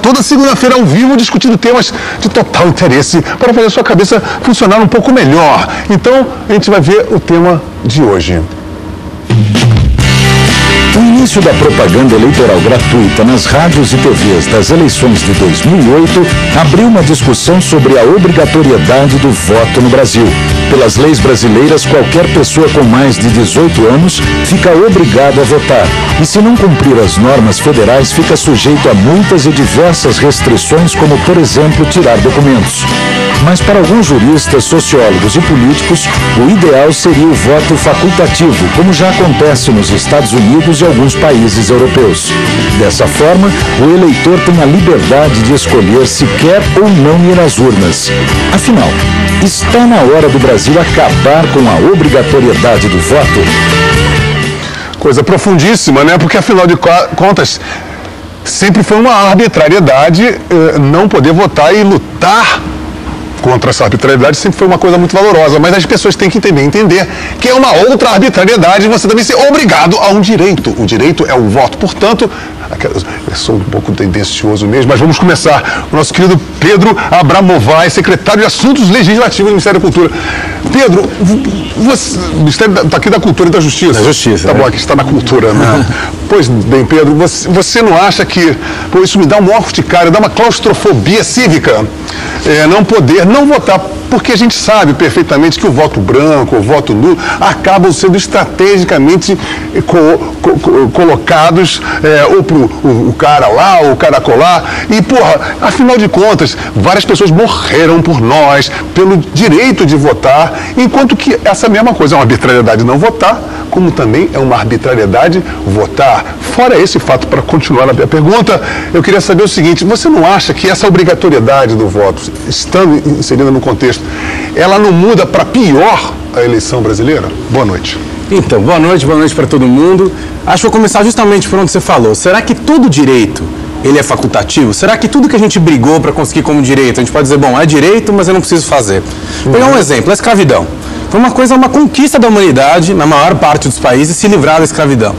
toda segunda-feira ao vivo, discutindo temas de total interesse para fazer a sua cabeça funcionar um pouco melhor. Então, a gente vai ver o tema de hoje. O início da propaganda eleitoral gratuita nas rádios e TVs das eleições de 2008 abriu uma discussão sobre a obrigatoriedade do voto no Brasil. Pelas leis brasileiras, qualquer pessoa com mais de 18 anos fica obrigada a votar. E se não cumprir as normas federais, fica sujeito a multas e diversas restrições, como, por exemplo, tirar documentos. Mas para alguns juristas, sociólogos e políticos, o ideal seria o voto facultativo, como já acontece nos Estados Unidos e alguns países europeus. Dessa forma, o eleitor tem a liberdade de escolher se quer ou não ir às urnas. Afinal, está na hora do Brasil acabar com a obrigatoriedade do voto? Coisa profundíssima, né? Porque, afinal de contas, sempre foi uma arbitrariedade não poder votar e lutar contra essa arbitrariedade sempre foi uma coisa muito valorosa, mas as pessoas têm que entender que é uma outra arbitrariedade e você também ser obrigado a um direito. O direito é o voto. Portanto, eu sou um pouco tendencioso mesmo, mas vamos começar. O nosso querido Pedro Abramovay, secretário de Assuntos Legislativos do Ministério da Cultura. Pedro, o Ministério está aqui da Cultura e da Justiça. Da Justiça. Tá bom, aqui está na Cultura, né? Pois bem, Pedro, você não acha que isso me dá uma urticária, dá uma claustrofobia cívica? Não poder não votar, porque a gente sabe perfeitamente que o voto branco, o voto nulo, acabam sendo estrategicamente colocados ou para o cara lá, ou o cara colar. E, porra, afinal de contas, várias pessoas morreram por nós, pelo direito de votar, enquanto que essa mesma coisa é uma arbitrariedade não votar, como também é uma arbitrariedade votar. Fora esse fato, para continuar a minha pergunta, eu queria saber o seguinte: você não acha que essa obrigatoriedade do voto, estando inserida no contexto, ela não muda para pior a eleição brasileira? Boa noite. Então, boa noite para todo mundo. Acho que vou começar justamente por onde você falou. Será que todo direito, ele é facultativo? Será que tudo que a gente brigou para conseguir como direito, a gente pode dizer, bom, é direito, mas eu não preciso fazer? Vou pegar um exemplo, a escravidão. Foi uma conquista da humanidade, na maior parte dos países, se livrar da escravidão.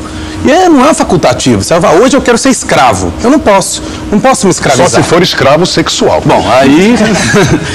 E não é facultativo. Você vai falar, hoje eu quero ser escravo. Eu não posso me escravizar. Só se for escravo sexual. Bom, aí...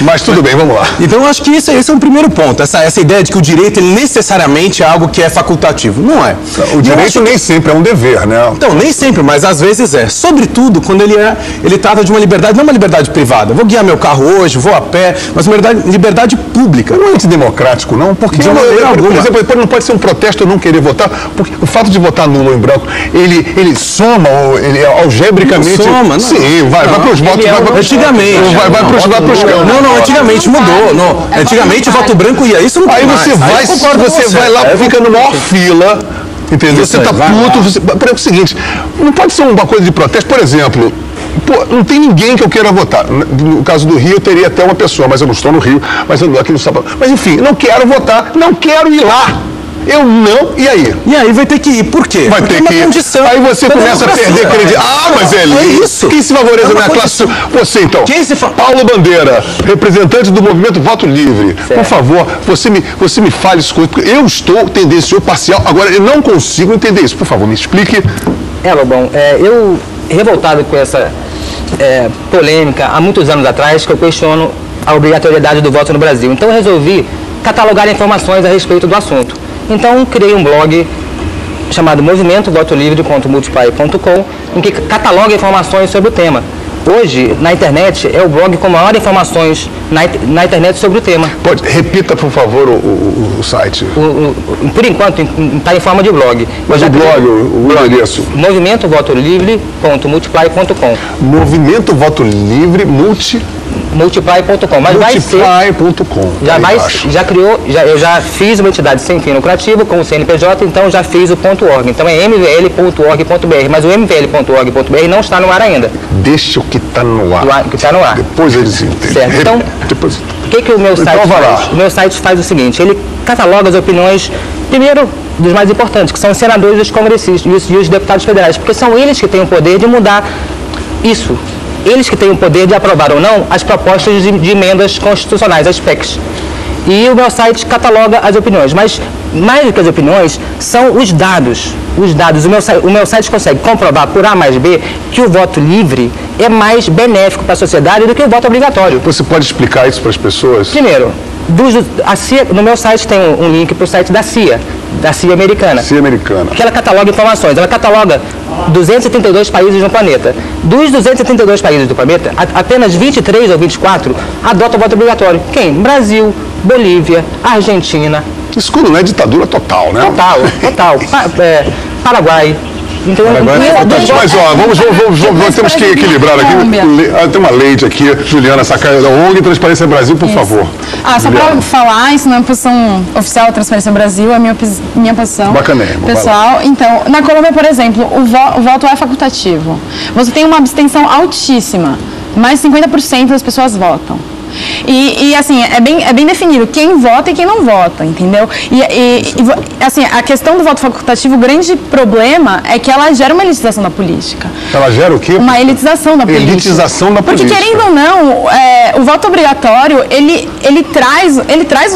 Mas tudo bem, vamos lá. Então eu acho que esse é um primeiro ponto. Essa ideia de que o direito ele necessariamente é algo que é facultativo. Não é. O direito nem sempre é um dever, né? Então, nem sempre, mas às vezes é. Sobretudo quando ele trata de uma liberdade, não uma liberdade privada. Vou guiar meu carro hoje, vou a pé, mas uma liberdade pública. Não é antidemocrático, não? Porque, por exemplo, não pode ser um protesto eu não querer votar, porque o fato de votar nulo em branco, ele soma, ele algebricamente... Não soma, não. Sim, vai para os votos... Antigamente. Vai para os campos. Não, antigamente mudou. Não. Antigamente o voto branco ia, isso não tem mais. Você vai lá, fica na maior fila, entendeu? Você está puto. Por exemplo, o seguinte, não pode ser uma coisa de protesto, por exemplo... Pô, não tem ninguém que eu queira votar. No caso do Rio, eu teria até uma pessoa, mas eu não estou no Rio, mas eu não aqui no sábado. Mas enfim, não quero votar, não quero ir lá. Eu não, e aí? E aí vai ter que ir. Por quê? Vai ter que ir. Condição. Aí você começa a perder credibilidade. Mas é isso. Quem se favorece na classe? Você, então. Paulo Bandeira, representante do movimento Voto Livre. Certo. Por favor, você me fale isso, porque eu estou tendencioso parcial. Agora, eu não consigo entender isso. Por favor, me explique. Lobão, eu revoltado com essa polêmica há muitos anos atrás, que eu questiono a obrigatoriedade do voto no Brasil. Então eu resolvi catalogar informações a respeito do assunto. Então criei um blog chamado movimentovotolivre.multiply.com, em que cataloga informações sobre o tema. Hoje, na internet, é o blog com maior informações na internet sobre o tema. Repita, por favor, o site. Por enquanto, está em forma de blog. Mas o blog, o endereço? movimentovotolivre.multiply.com. Movimentovotolivre.multiply.com. Mas vai ser. Eu já fiz uma entidade sem fim lucrativo com o CNPJ, então já fiz o .org. Então é mvl.org.br, mas o mvl.org.br não está no ar ainda. Deixa o que está no ar. Que está no ar. Depois eles entendem. Certo. Então, o que o meu site faz? O meu site faz o seguinte, ele cataloga as opiniões, primeiro, dos mais importantes, que são os senadores e os congressistas e os deputados federais, porque são eles que têm o poder de mudar isso. Eles que têm o poder de aprovar ou não as propostas de emendas constitucionais, as PECs. E o meu site cataloga as opiniões, mas mais do que as opiniões, são os dados. O meu site consegue comprovar por A mais B que o voto livre é mais benéfico para a sociedade do que o voto obrigatório. Você pode explicar isso para as pessoas? Primeiro, a CIA, no meu site tem um link para o site da CIA americana. CIA americana. Que ela cataloga informações. Ela cataloga 232 países no planeta. Dos 232 países do planeta, apenas 23 ou 24 adotam o voto obrigatório. Quem? Brasil, Bolívia, Argentina. Isso quando não é ditadura total, né? Total. Paraguai. Então, mas, ó, temos que equilibrar aqui. Tem uma lei aqui, Juliana Sacaia, da ONG Transparência Brasil, por favor. Só para falar, isso não é uma posição oficial da Transparência Brasil, é a minha posição pessoal. Então, na Colômbia, por exemplo, o voto é facultativo. Você tem uma abstenção altíssima. Mais de 50% das pessoas votam. E assim, é bem definido quem vota e quem não vota, entendeu? Assim, a questão do voto facultativo, o grande problema é que ela gera uma elitização da política. Ela gera o quê? Uma elitização da política. Elitização da política. Porque, querendo ou não, o voto obrigatório, ele traz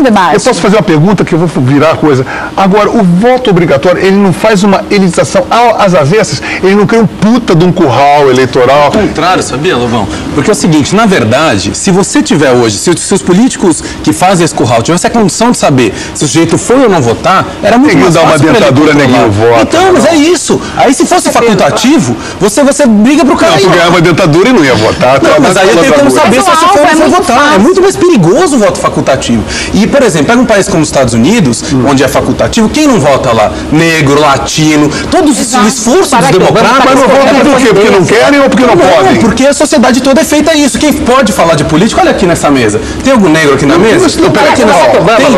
o debate. Eu posso fazer uma pergunta que eu vou virar a coisa. Agora, o voto obrigatório, ele não faz uma elitização às avessas? Ele não cria um puta de um curral eleitoral? Ao contrário, sabia, Lobão? Porque é o seguinte, na verdade, se você tiver hoje, se os políticos que fazem esse curral tivessem a condição de saber se o sujeito foi ou não votar, era muito mais fácil. Dar uma dentadura, neguinho, vota. Então, mas é isso. Aí se fosse facultativo, você briga pro cara. Não, tu ganhava dentadura e não ia votar. Não, mas aí eu tenho como saber se você for ou não votar. Fácil. É muito mais perigoso o voto facultativo. E, por exemplo, pega um país como os Estados Unidos, onde é facultativo, quem não vota lá? Negro, latino, todos os esforços dos democratas. Mas não votam por quê? Porque não querem ou porque não podem? Porque a sociedade toda é feita isso. Quem pode falar de política, olha aqui nessa mesa. Tem algum negro aqui na mesa? Não, peraí.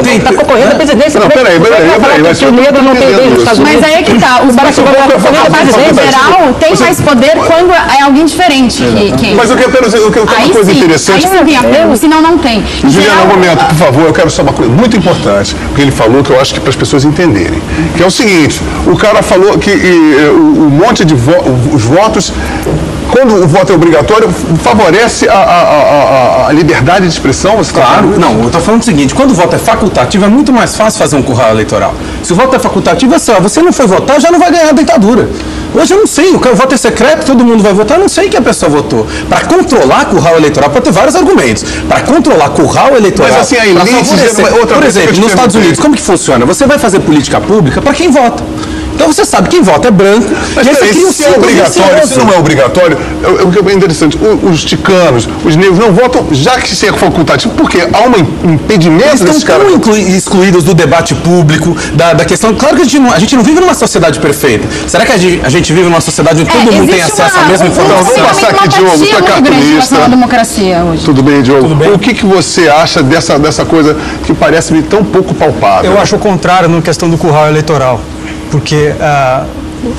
Tem. Está concorrendo a presidência. Não, peraí. O negro não tem vez nos Estados Unidos. Mas aí é que tá. Os em geral tem mais poder quando é alguém diferente que quem. Mas eu quero dizer, uma coisa interessante. Aí sim, apoio, senão não tem. Juliana, um momento, por favor, eu quero só uma coisa muito importante, porque ele falou que eu acho que para as pessoas entenderem. Que é o seguinte, o cara falou que o monte de os votos, quando o voto é obrigatório, favorece a liberdade de expressão? Você claro, não, eu estou falando o seguinte, quando o voto é facultativo, é muito mais fácil fazer um curral eleitoral. Se o voto é facultativo, é só, você não foi votar, já não vai ganhar a ditadura. Hoje eu não sei, o voto é secreto, todo mundo vai votar, eu não sei que a pessoa votou. Para controlar curral eleitoral, pode ter vários argumentos. Para controlar curral eleitoral... Mas assim, a elite... Por exemplo, nos Estados Unidos, como que funciona? Você vai fazer política pública para quem vota. Então você sabe, quem vota é branco. Mas se é obrigatório, se não é obrigatório, o que é bem interessante, os ticanos, os negros não votam, já que se é facultativo, porque há um impedimento desses caras. Eles estão tão excluídos do debate público, da questão... Claro que a gente não vive numa sociedade perfeita. Será que a gente vive numa sociedade onde todo mundo tem acesso à mesma informação? Vamos passar aqui, Diogo, tá cartunista. Democracia hoje. Tudo bem, Diogo? Tudo bem? O que você acha dessa coisa que parece-me tão pouco palpável? Eu acho o contrário na questão do curral eleitoral. Porque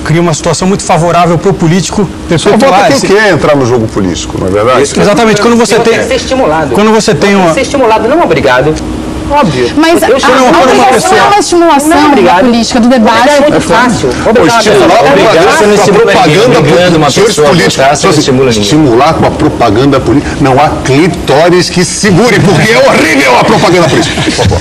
cria uma situação muito favorável para o político perpetuar. Quem quer entrar no jogo político, não é verdade? Exatamente. Quando você tem... ser estimulado. Quando você tem uma... Ser estimulado, não obrigado. Óbvio. Mas a obrigação é uma estimulação da política, do debate. É muito fácil. Estimular com a propaganda política. Não há clitóris que segure, porque é horrível a propaganda política. Por favor.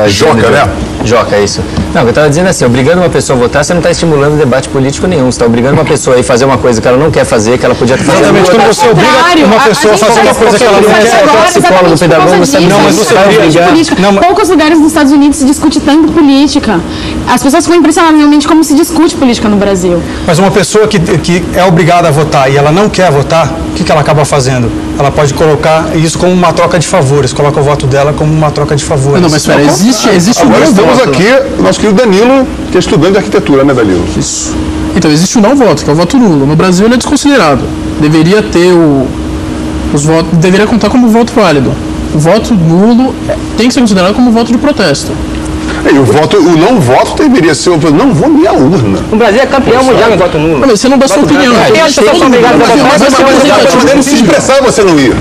Joca, né? Joca, é isso. Não, eu estava dizendo assim, obrigando uma pessoa a votar, você não está estimulando debate político nenhum. Você está obrigando uma pessoa a fazer uma coisa que ela não quer fazer, que ela podia fazer. Exatamente, quando você obriga uma pessoa a fazer uma coisa que ela não quer, psicólogo, pedagogo, você não, mas você obriga. Poucos lugares nos Estados Unidos se discute tanto política. As pessoas ficam impressionadas realmente como se discute política no Brasil. Mas uma pessoa que é obrigada a votar e ela não quer votar, o que ela acaba fazendo? Ela pode colocar isso como uma troca de favores, coloca o voto dela como uma troca de favores. Não, mas espera, existe agora estamos aqui, o nosso querido Danilo, que é estudante de arquitetura, né, Danilo? Isso. Então, existe o não voto, que é o voto nulo. No Brasil ele é desconsiderado. Deveria ter os votos, deveria contar como voto válido. O voto nulo tem que ser considerado como voto de protesto. E o não voto deveria ser não vou nem à urna. O Brasil é campeão mundial em voto nulo. Mas você não dá sua opinião. As pessoas são obrigadas a votar. Mas podendo se expressar, você não ia.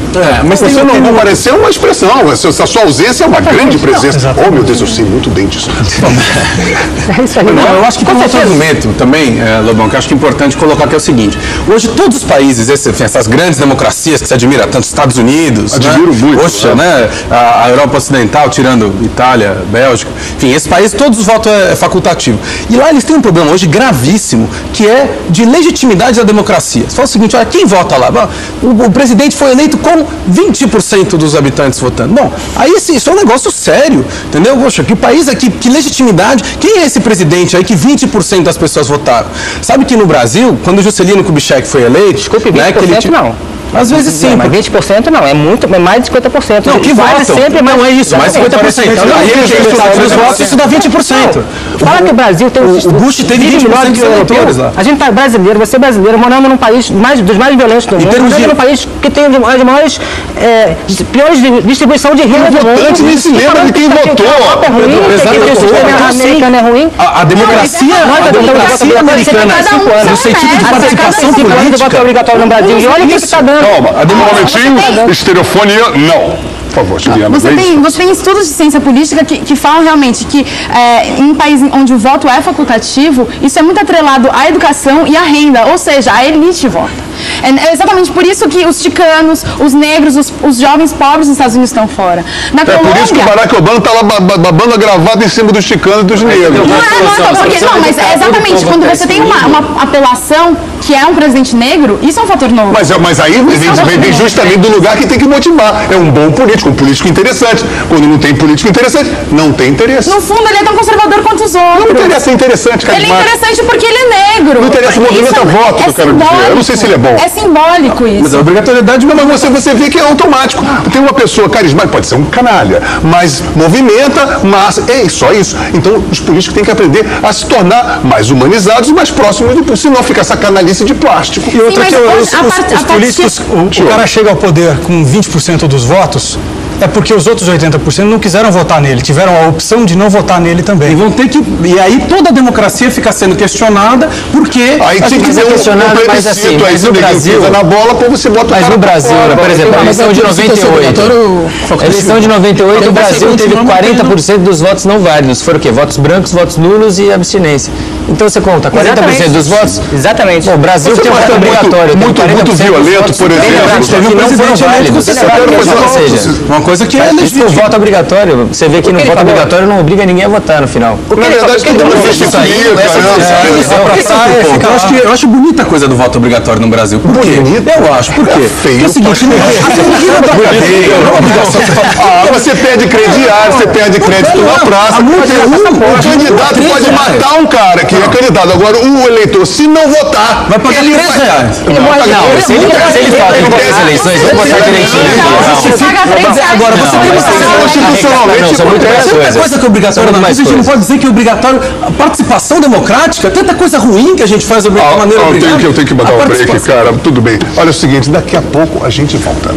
Mas você não comparecer é uma expressão. A sua ausência é uma grande presença. Oh, meu Deus, eu sei muito bem disso. Eu acho que tem um outro argumento também, Lobão, que eu acho que é importante colocar, que é o seguinte. Hoje, todos os países, essas grandes democracias que se admira, tanto os Estados Unidos, admiro muito. Poxa, né? A Europa Ocidental, tirando Itália, Bélgica, enfim, enfim, esse país todos os votos é facultativo. E lá eles têm um problema hoje gravíssimo, que é de legitimidade da democracia. Você fala o seguinte, olha, quem vota lá? O presidente foi eleito com 20% dos habitantes votando. Bom, aí isso é um negócio sério, entendeu? Poxa, que país aqui, que legitimidade, quem é esse presidente aí que 20% das pessoas votaram? Sabe que no Brasil, quando o Juscelino Kubitschek foi eleito... Desculpe, 20% não. Às vezes sim. Mas 20% não, é mais de 50%. Não, que votam. Sempre mais, não é isso, mais de 50%. Aí os votos, isso dá 20%. Fala que o Brasil tem o Bush teve 20% dos eleitores lá. A gente tá brasileiro, você é brasileiro, morando num país dos mais violentos do mundo, morando num país que tem as maiores piores distribuição de renda do mundo. Nem se lembra de quem votou. A americana é ruim. A democracia americana, no sentido de participação política. Voto obrigatório no Brasil. E olha o que está dando. Calma, um momentinho, estereofonia, não. Por favor, Juliana. Você tem estudos de ciência política que falam realmente que em um país onde o voto é facultativo, isso é muito atrelado à educação e à renda, ou seja, a elite vota. É exatamente por isso que os chicanos, os negros, os jovens pobres dos Estados Unidos estão fora. Na Colômbia, por isso que o Barack Obama está lá babando a gravata em cima dos chicanos e dos negros. Mas é exatamente quando você tem uma apelação que é um presidente negro, isso é um fator novo. Mas aí vem justamente do lugar que tem que motivar. É um bom político, um político interessante. Quando não tem político interessante, não tem interesse. No fundo, ele é tão conservador quanto os outros. Não interessa, é interessante, carismático. Ele é interessante porque ele é negro. Não interessa, movimenta voto, que eu quero dizer. Eu não sei se ele é bom. É simbólico isso. Mas a obrigatoriedade, mas você vê que é automático. Tem uma pessoa carismática, pode ser um canalha, mas movimenta massa. É só isso. Então, os políticos têm que aprender a se tornar mais humanizados e mais próximos do povo, senão fica essa canalice de plástico. E outra que os políticos, o cara chega ao poder com 20% dos votos, é porque os outros 80% não quiseram votar nele, tiveram a opção de não votar nele também. E vão ter que. E aí toda a democracia fica sendo questionada, porque. Aí tinha que ser questionado, mas assim, mas no Brasil. Na bola, como você bota mas no Brasil, por exemplo, a eleição de 98. A eleição de 98, o Brasil teve 40% dos votos não válidos. Foram o quê? Votos brancos, votos nulos e abstinência. Então você conta 40% dos votos? Exatamente. Bom, o Brasil tem um voto obrigatório. Muito violento, por exemplo. Que não foram válidos. Ou seja, uma coisa que é legítimo. O voto obrigatório, você vê que no voto obrigatório não obriga ninguém a votar no final. Na verdade, todo mundo fez isso aí. Eu acho bonita a coisa do voto obrigatório no Brasil. Por quê? Eu acho. Por quê? Porque é o seguinte, você perde crediário, você perde crédito na praça. O candidato pode matar um cara que é candidato. Agora, o eleitor, se não votar, vai pagar R$3. Não, se ele fala que tem as eleições, vamos botar direitinho. Agora, você tem que constitucionalmente. São muito mais coisas. Tanta coisa que é obrigatória na vida, a gente não pode dizer que é obrigatório. A participação democrática, tanta coisa ruim que a gente faz de maneira obrigada. Eu tenho que botar um break, cara. Tudo bem. Olha o seguinte, daqui a pouco a gente volta.